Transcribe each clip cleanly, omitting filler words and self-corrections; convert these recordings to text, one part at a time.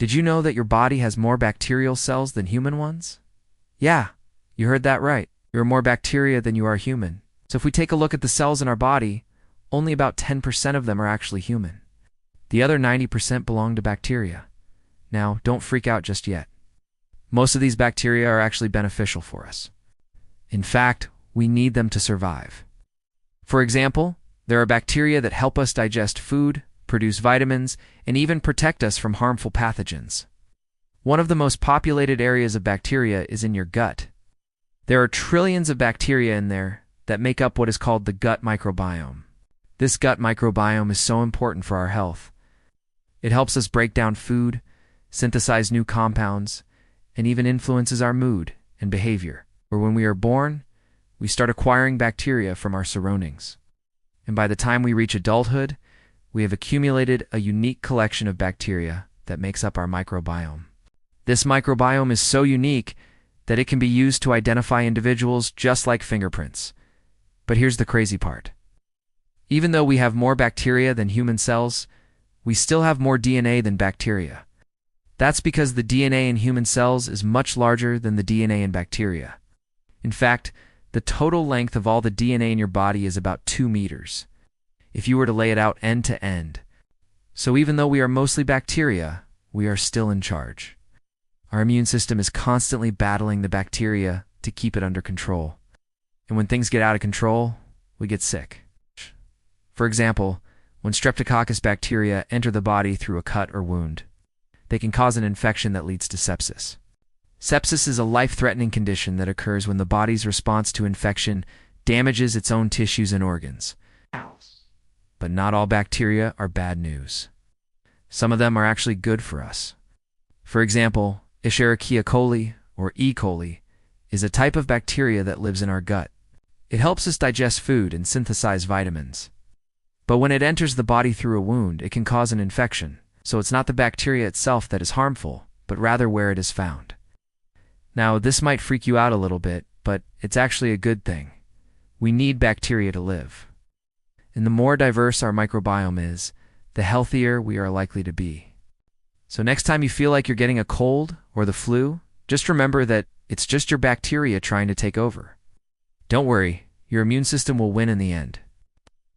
Did you know that your body has more bacterial cells than human ones? Yeah, you heard that right. There are more bacteria than you are human. So if we take a look at the cells in our body, only about 10% of them are actually human. The other 90% belong to bacteria. Now, don't freak out just yet. Most of these bacteria are actually beneficial for us. In fact, we need them to survive. For example, there are bacteria that help us digest food, produce vitamins, and even protect us from harmful pathogens. One of the most populated areas of bacteria is in your gut. There are trillions of bacteria in there that make up what is called the gut microbiome. This gut microbiome is so important for our health. It helps us break down food, synthesize new compounds, and even influences our mood and behavior. Or when we are born, we start acquiring bacteria from our surroundings. And by the time we reach adulthood, we have accumulated a unique collection of bacteria that makes up our microbiome. This microbiome is so unique that it can be used to identify individuals just like fingerprints. But here's the crazy part. Even though we have more bacteria than human cells, we still have more DNA than bacteria. That's because the DNA in human cells is much larger than the DNA in bacteria. In fact, the total length of all the DNA in your body is about 2 meters, if you were to lay it out end to end. So even though we are mostly bacteria, we are still in charge. Our immune system is constantly battling the bacteria to keep it under control. And when things get out of control, we get sick. For example, when Streptococcus bacteria enter the body through a cut or wound, they can cause an infection that leads to sepsis. Sepsis is a life-threatening condition that occurs when the body's response to infection damages its own tissues and organs. But not all bacteria are bad news. Some of them are actually good for us. For example, Escherichia coli, or E. coli, is a type of bacteria that lives in our gut. It helps us digest food and synthesize vitamins. But when it enters the body through a wound, it can cause an infection. So it's not the bacteria itself that is harmful, but rather where it is found. Now, this might freak you out a little bit, but it's actually a good thing. We need bacteria to live. And the more diverse our microbiome is, the healthier we are likely to be. So next time you feel like you're getting a cold or the flu, just remember that it's just your bacteria trying to take over. Don't worry, your immune system will win in the end.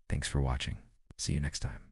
Thanks for watching. See you next time.